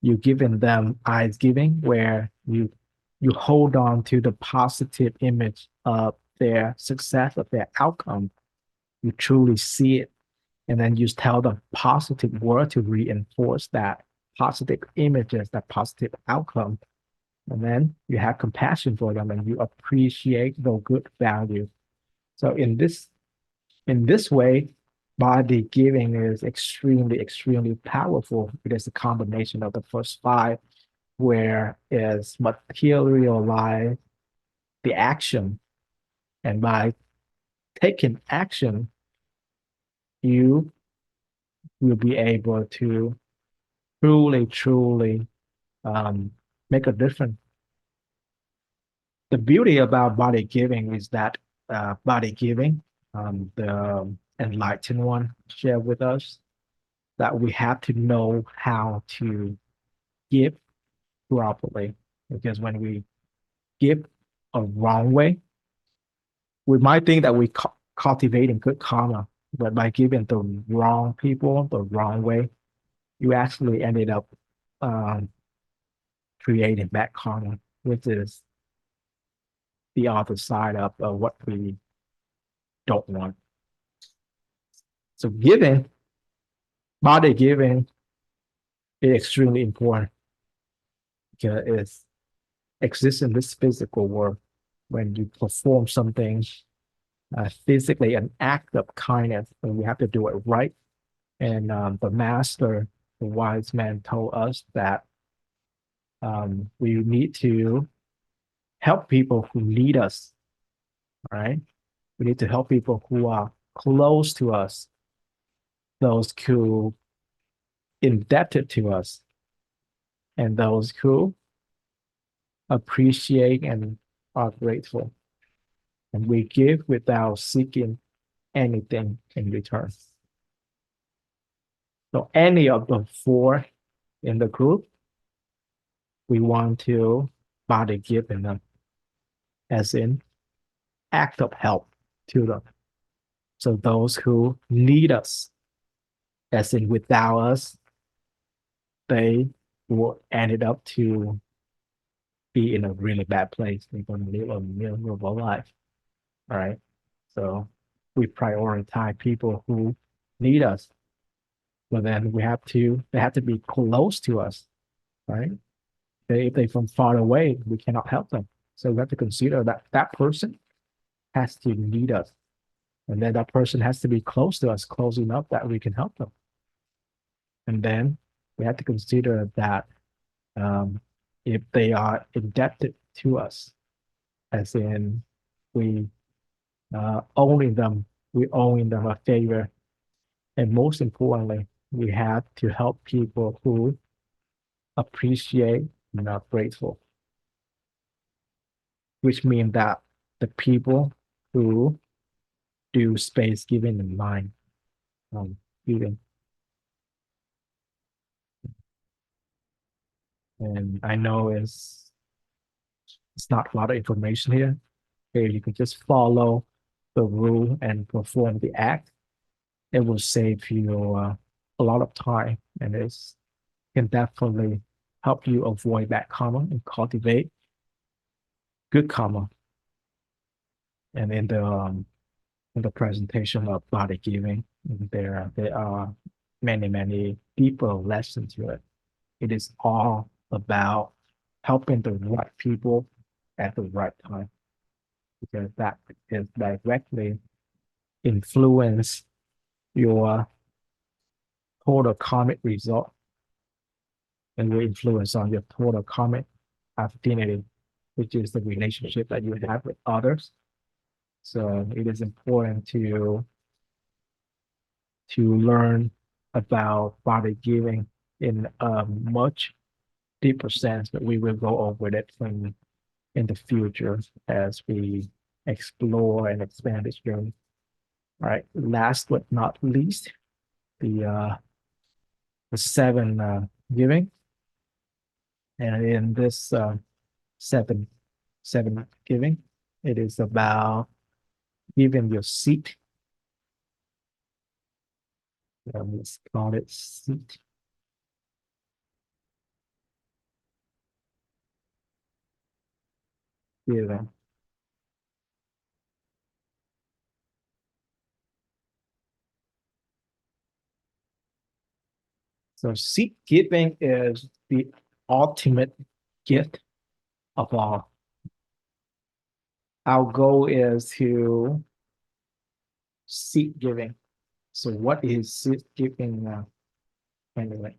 Speaker 1: You giving them eyes giving, where you hold on to the positive image of their success, of their outcome. You truly see it, and then you tell them positive word to reinforce that positive images, that positive outcome. And then you have compassion for them, and you appreciate the good value. So in this way, body giving is extremely, extremely powerful. It is a combination of the first 5, where is materialize the action. And by taking action, you will be able to truly, truly um, make a difference. The beauty about body giving is that body giving, the enlightened one shared with us, that we have to know how to give properly. Because when we give a wrong way, we might think that we cultivating good karma, but by giving the wrong people the wrong way, you actually ended up um, creating bad karma, which is the other side of what we don't want. So giving, body giving is extremely important, because it exists in this physical world. When you perform something physically, an act of kindness, and we have to do it right. And the master, the wise man, told us that we need to help people who need us, right? We need to help people who are close to us, those who indebted to us, and those who appreciate and are grateful. And we give without seeking anything in return. So any of the 4 in the group, we want to body give in them, as in act of help to them. So those who need us, as in without us, they will ended up to be in a really bad place. They're going to live a miserable life. All right. So we prioritize people who need us, but then they have to be close to us, right? If they from far away, we cannot help them. So we have to consider that that person has to need us. And then that person has to be close to us, close enough that we can help them. And then we have to consider that um, if they are indebted to us, as in we owing them, we owing them a favor. And most importantly, we have to help people who appreciate and are grateful, which means that the people who do space giving in mind giving. And I know it's not a lot of information here. Here you can just follow the rule and perform the act. It will save you a lot of time, and it's can definitely help you avoid bad karma and cultivate good karma. And in the presentation of body giving, there are many deeper lessons to it. It is all about helping the right people at the right time, because that is directly influence your total karmic result and will influence on your total karmic affinity, which is the relationship that you have with others. So it is important to learn about body giving in a much deeper sense, but we will go over that in the future as we explore and expand this journey. All right. Last but not least, the the seven giving, and in this seven seven giving, it is about giving your seat. Let's call it seat giving. So seat giving is the ultimate gift of all. Our goal is to seat giving. So what is seat giving anyway?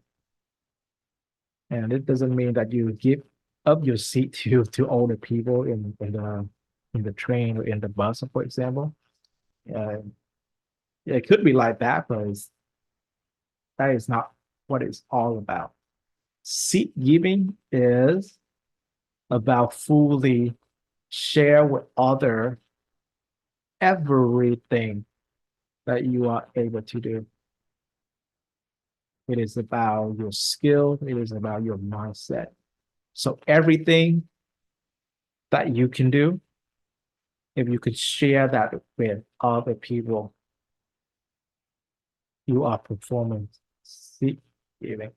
Speaker 1: And it doesn't mean that you give up your seat to older people in the train or in the bus, for example. Uh, it could be like that, but that is not what it's all about. Seat giving is about fully share with other everything that you are able to do. It is about your skill. It is about your mindset. So everything that you can do, if you could share that with other people, you are performing seat giving.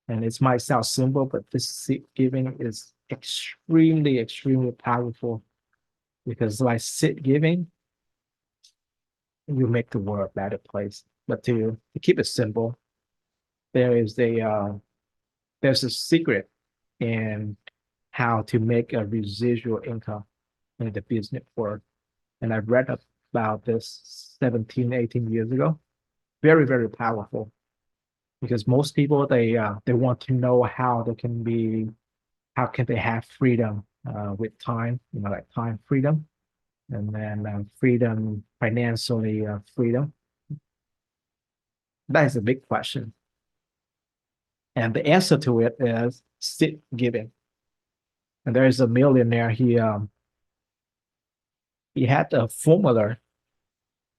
Speaker 1: And it might sound simple, but this seat giving is extremely powerful, because like seat giving, you make the world a better place. But to keep it simple, there is there's a secret in how to make a residual income in the business world. And I read about this 17, 18 years ago. Very powerful, because most people they want to know how can they have freedom with time, like time freedom, and then freedom financially freedom. That is a big question, and the answer to it is seat giving. And there is a millionaire. He had a formula,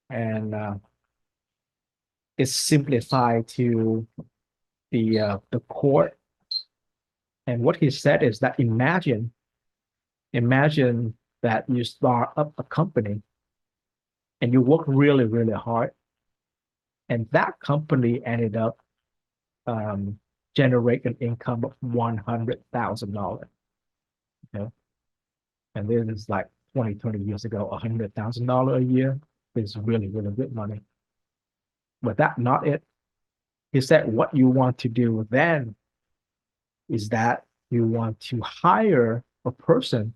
Speaker 1: and it's simplified to the core. And what he said is that imagine that you start up a company and you work really hard, And that company ended up generate an income of $100,000. Okay. And this is like 20, 30 years ago, $100,000 a year is really, really good money. But that's not it. He said what you want to do then is that you want to hire a person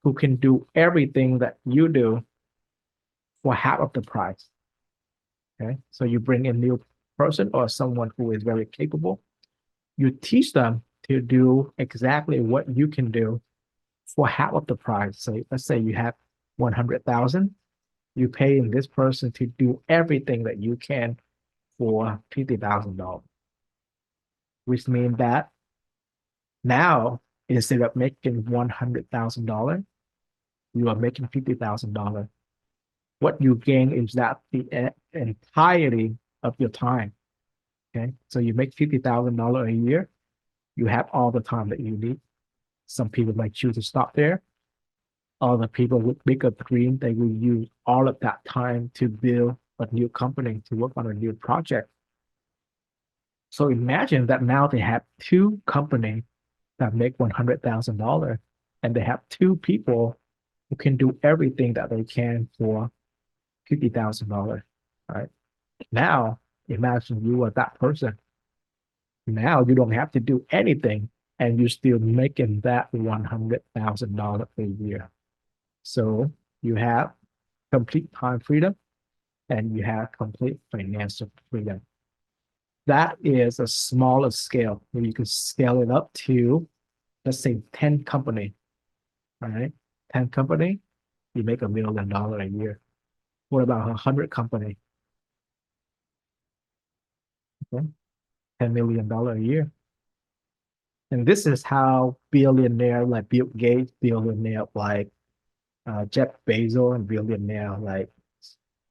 Speaker 1: who can do everything that you do for half of the price. Okay. So you bring in a new person or someone who is very capable. You teach them to do exactly what you can do for half of the price. So let's say you have 100,000, you pay this person to do everything that you can for $50,000, which means that now instead of making $100,000, you are making $50,000. What you gain is that the entirety of your time. Okay, so you make $50,000 a year, you have all the time that you need. Some people might choose to stop there. Other people with bigger dream, they will use all of that time to build a new company, to work on a new project. So imagine that now they have two companies that make $100,000, and they have two people who can do everything that they can for $50,000. Right now, imagine you are that person. Now you don't have to do anything, and you're still making that $100,000 a year. So you have complete time freedom and you have complete financial freedom. That is a smaller scale where you can scale it up to, let's say, 10 company. All right. 10 company, you make $1 million a year. What about 100 company? Okay. $10 million a year. And this is how billionaire like Bill Gates, billionaire like Jeff Bezos, and billionaire like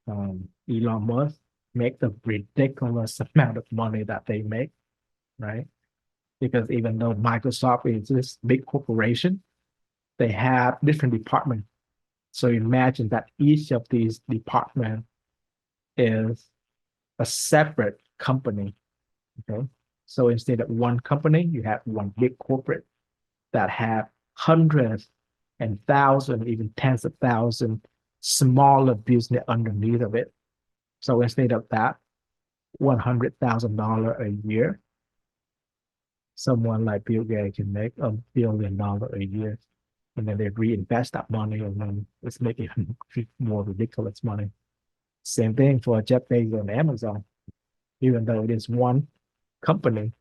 Speaker 1: Elon Musk make the ridiculous amount of money that they make, right? Because even though Microsoft is this big corporation, they have different departments. So imagine that each of these departments is a separate company. Okay. So instead of one company, you have one big corporate that have hundreds and thousands, even tens of thousands smaller business underneath of it. So instead of that, $100,000 a year, someone like Bill Gates can make $1 billion a year. And then they reinvest that money and then it's making more ridiculous money. Same thing for Jeff Bezos and Amazon, even though it is one company,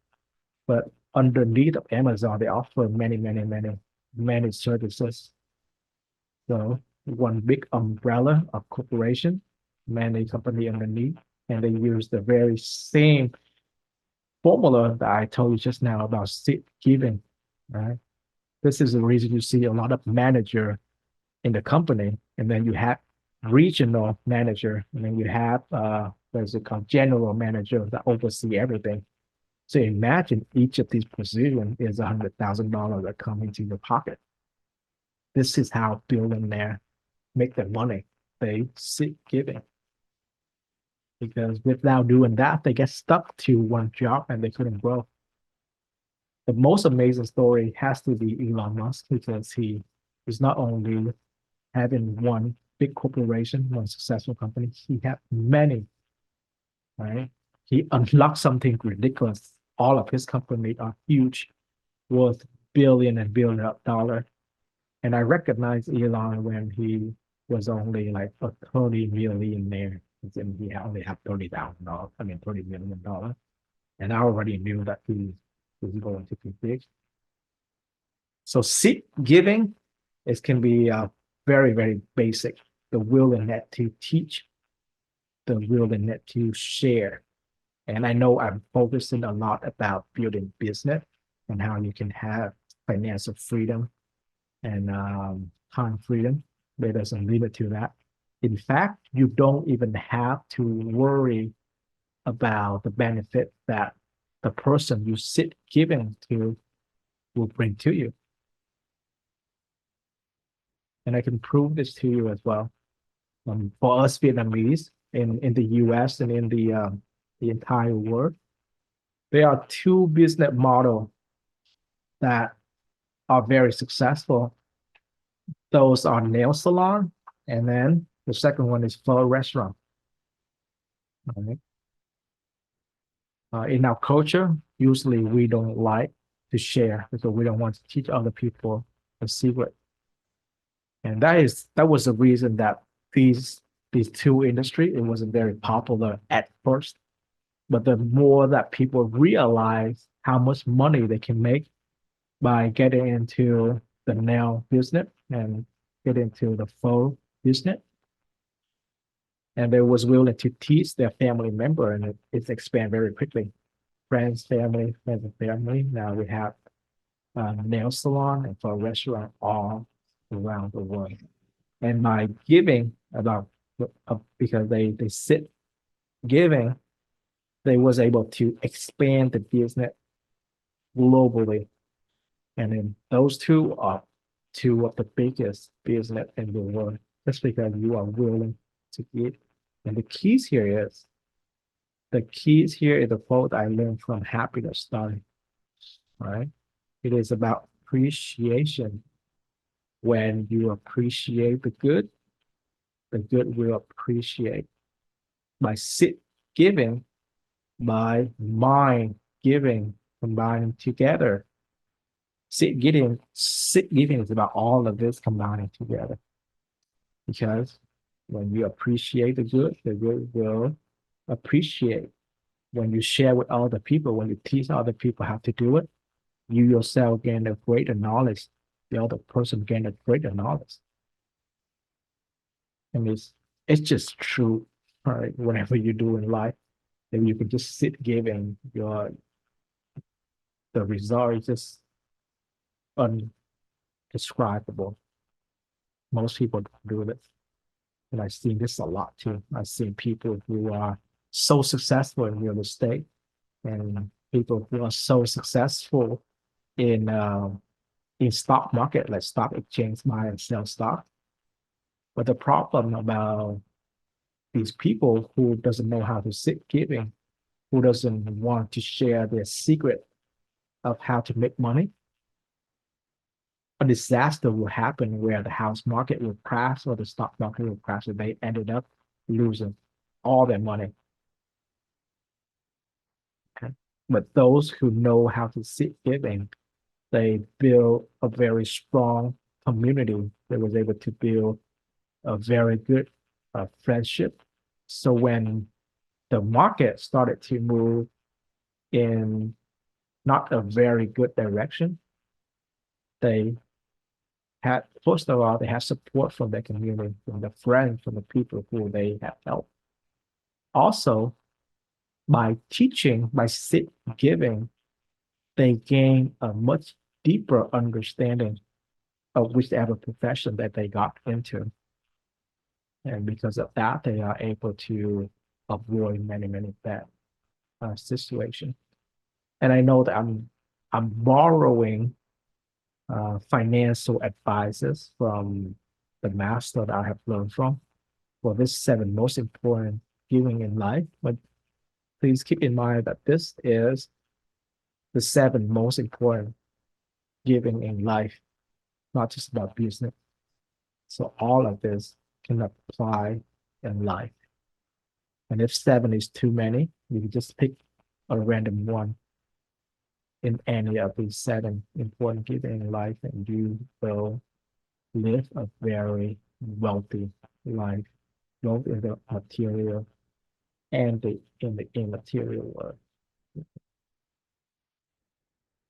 Speaker 1: but underneath of Amazon, they offer many services. So one big umbrella of corporation, many company underneath, and they use the very same formula that I told you just now about seed giving, right? This is the reason you see a lot of manager in the company, and then you have regional manager, and then you have what's it called, general manager that oversee everything. So imagine each of these positions is $100,000 that come into your pocket. This is how billionaires make their money. They seek giving. Because without doing that, they get stuck to one job and they couldn't grow. The most amazing story has to be Elon Musk because he is not only having one big corporation, one successful company, he had many, right? He unlocked something ridiculous. All of his companies are huge, worth billion and billion of dollars. And I recognized Elon when he was only like a 30 millionaire. And he only had $30,000, I mean $30 million. And I already knew that he was going to be big. So seed giving is can be very, very basic. The willingness to teach, the willingness to share. And I know I'm focusing a lot about building business and how you can have financial freedom and time freedom. There's a limit to that. In fact, you don't even have to worry about the benefit that the person you sit giving to will bring to you. And I can prove this to you as well. For us Vietnamese, in the US and in the entire world. There are two business models that are very successful. Those are nail salon, and then the second one is pho restaurant. Right? In our culture, usually we don't like to share because we don't want to teach other people a secret. And that was the reason that these two industry, it wasn't very popular at first. But the more that people realize how much money they can make by getting into the nail business and get into the pho business, and they was willing to teach their family member, and it's expand very quickly. Friends and family. Now we have nail salon and for restaurant all around the world. And by giving about because they sit giving, they was able to expand the business globally. And then those two are two of the biggest business in the world, just because you are willing to give. And the keys here is the quote I learned from Happiness Study, right? It is about appreciation. When you appreciate the good will appreciate. By sit giving, by mind giving, combining together. Sit giving is about all of this combining together. Because when you appreciate the good will appreciate. When you share with other people, when you teach other people how to do it, you yourself gain a greater knowledge. The other person gain a greater knowledge. And it's just true, right? Whatever you do in life, if you can just sit giving the result is just undescribable. Most people don't do this. And I've seen this a lot too. I've seen people who are so successful in real estate and people who are so successful in stock market, like stock exchange, buy and sell stock. But the problem about these people who doesn't know how to sit giving, who doesn't want to share their secret of how to make money, a disaster will happen where the house market will crash or the stock market will crash and they ended up losing all their money. Okay. But those who know how to sit giving, they build a very strong community. They was able to build a very good friendship. So when the market started to move in not a very good direction, they had, first of all, they had support from their community, from the friends, from the people who they have helped. Also, by teaching, by sit giving, they gain a much deeper understanding of whichever profession that they got into. And because of that, they are able to avoid many, many bad situations. And I know that I'm borrowing financial advices from the master that I have learned from for this 7 most important giving in life. But please keep in mind that this is the 7 most important giving in life, not just about business. So all of this can apply in life. And if 7 is too many, you can just pick a random one in any of these 7 important giving in life, and you will live a very wealthy life, both in the material and in the immaterial world.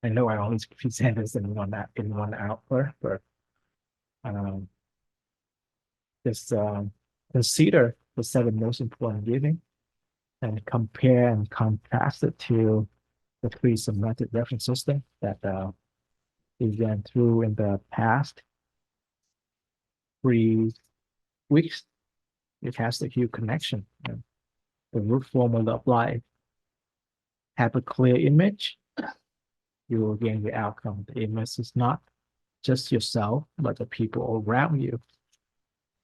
Speaker 1: I know I always present this in one hour, but um, just consider the 7 most important giving and compare and contrast it to the 3 semantic reference system that we went through in the past 3 weeks. It has a huge connection. The root formula of life. Have a clear image, you will gain the outcome. The image is not just yourself, but the people around you.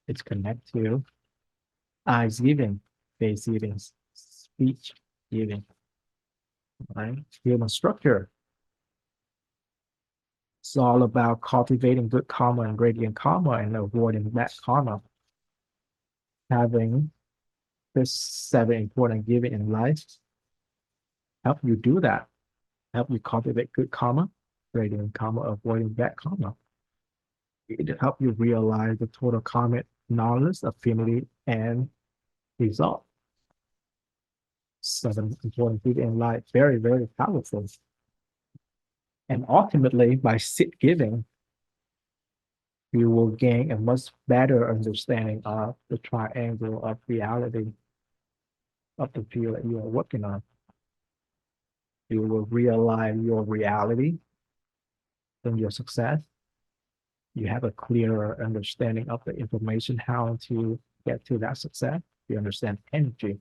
Speaker 1: It's connected to eyes giving. face giving, speech giving, right? Human structure. It's all about cultivating good karma and radiant karma and avoiding bad karma. Having this 7 important giving in life help you do that. Help you cultivate good karma, radiant karma, avoiding bad karma. It help you realize the total karmic knowledge, affinity, and result. 7 important giving in life, very, very powerful. And ultimately, by sit giving, you will gain a much better understanding of the triangle of reality of the field that you are working on. You will realize your reality and your success. You have a clearer understanding of the information, how to get to that success. You understand energy.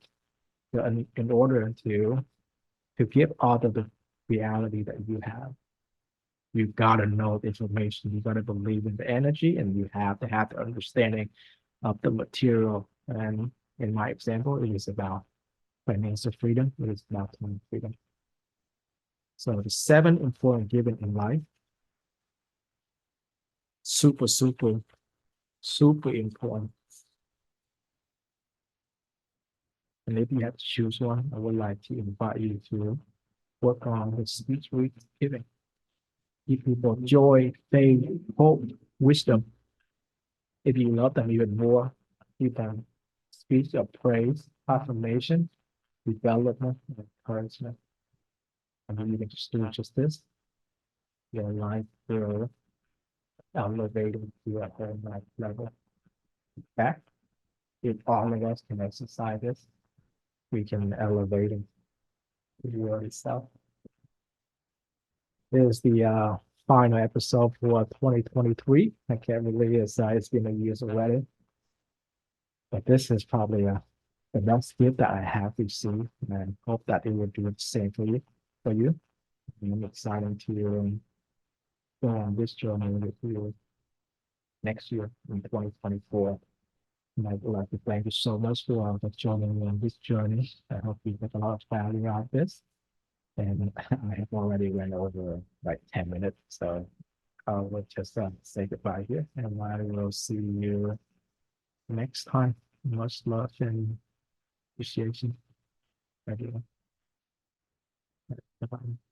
Speaker 1: So in order to give out of the reality that you have, you gotta know the information. You gotta believe in the energy, and you have to have the understanding of the material. And in my example, it is about financial freedom. It is about time freedom. So the 7 important giving in life, super, super, super important. And if you have to choose one, I would like to invite you to work on the speech week giving. Give people joy, faith, hope, wisdom. If you love them even more, you can speech of praise, affirmation, development, and encouragement. And you can just do just this. Your life will elevate to a whole life level. In fact, if all of us can exercise this, we can elevate into the world itself. This is the final episode for 2023. I can't believe it's been a year already. But this is probably the best gift that I have received, and I hope that it will do the same for you. And I'm excited to go on this journey with you next year in 2024. And I would like to thank you so much for joining me on this journey. I hope you get a lot of value out of this. And I have already went over like 10 minutes, so I will just say goodbye here, and I will see you next time. Much love and appreciation. Thank you. Bye-bye.